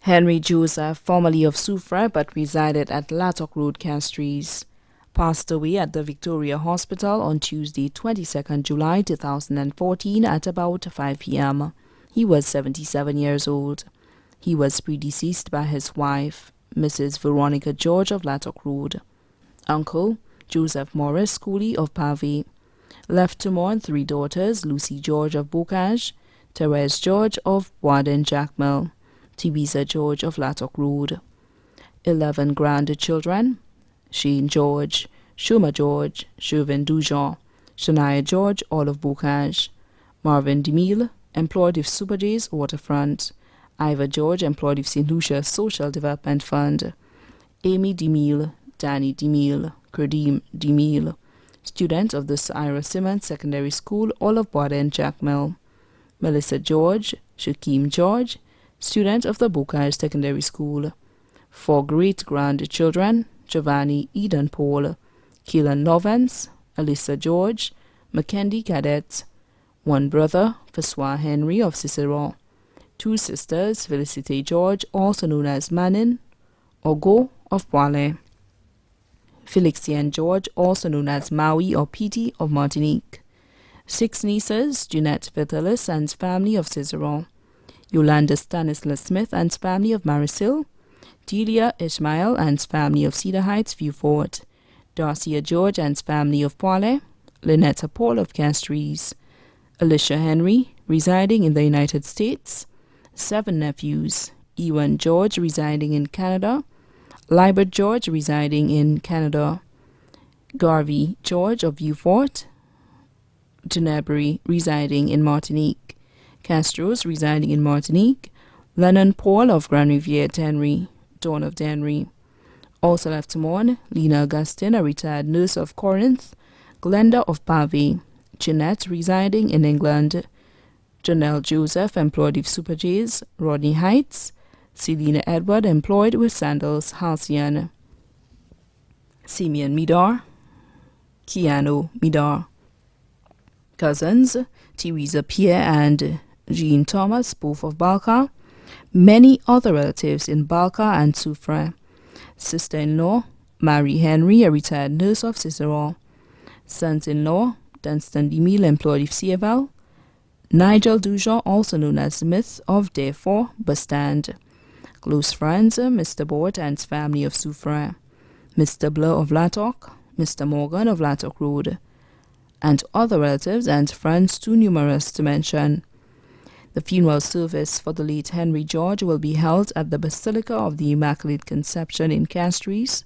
Henry Joseph, formerly of Soufrière but resided at Lattock Road, Castries, passed away at the Victoria Hospital on Tuesday, 22nd July 2014 at about 5 p.m. He was 77 years old. He was predeceased by his wife, Mrs. Veronica George of Lattock Road. Uncle, Joseph Morris Cooley of Pavey. Left to mourn 3 daughters, Lucy George of Bocage, Therese George of Boisden Jacmel, Teresa George of Lattock Road. 11 grandchildren, Shane George, Shoma George, Chauvin Dujon, Shania George, all of Bocage, Marvin DeMille, employed with Super J's Waterfront, Ivor George, employed with St. Lucia Social Development Fund, Amy DeMille, Danny DeMille, Kerdim DeMille, student of the Sir Ira Simmons Secondary School, all of Boisden Jacmel, Melissa George, Shaquem George, student of the Bocage Secondary School. 4 great-grandchildren, Giovanni Eden Paul, Keelan Lovens, Alyssa George, Mackenzie Cadet, 1 brother, Francois Henry of Cicero, 2 sisters, Felicite George, also known as Manin, Ogo of Poile, Felixian George, also known as Maui or Petey of Martinique, 6 nieces, Jeanette Vitalis and family of Cicero, Yolanda Stanislas Smith and family of Marisil, Delia Ishmael and family of Cedar Heights, Vieux-Fort, Darcia George and family of Poile, Lynetta Paul of Castries, Alicia Henry, residing in the United States, 7 nephews, Ewan George, residing in Canada, Libert George, residing in Canada, Garvey George of Vieux-Fort, Tenebri, residing in Martinique, Castros, residing in Martinique, Lennon Paul of Grand Riviere Dennery, Dawn of Dennery. Also left to mourn, Lena Augustine, a retired nurse of Corinth, Glenda of Pavey, Jeanette, residing in England, Janelle Joseph, employed with Super J's, Rodney Heights, Selena Edward, employed with Sandals Halcyon, Simeon Midar, Keanu Midar. Cousins, Teresa Pierre and Jean Thomas, both of Balka. Many other relatives in Balka and Soufrière. Sister-in-law, Mary Henry, a retired nurse of Cicero. Sons-in-law, Dunstan DeMille, employed with CFL. Nigel Dujon, also known as Smith of Therefore, Bustand. Close friends, Mr. Bort and family of Soufrière. Mr. Blur of Lattock, Mr. Morgan of Lattock Road, and other relatives and friends too numerous to mention. The funeral service for the late Henry George will be held at the Basilica of the Immaculate Conception in Castries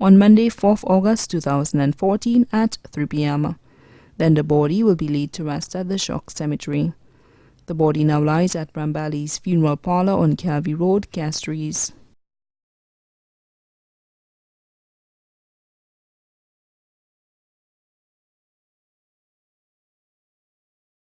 on Monday, 4th August 2014 at 3 p.m. Then the body will be laid to rest at the Shock Cemetery. The body now lies at Brambali's Funeral Parlor on Calvi Road, Castries.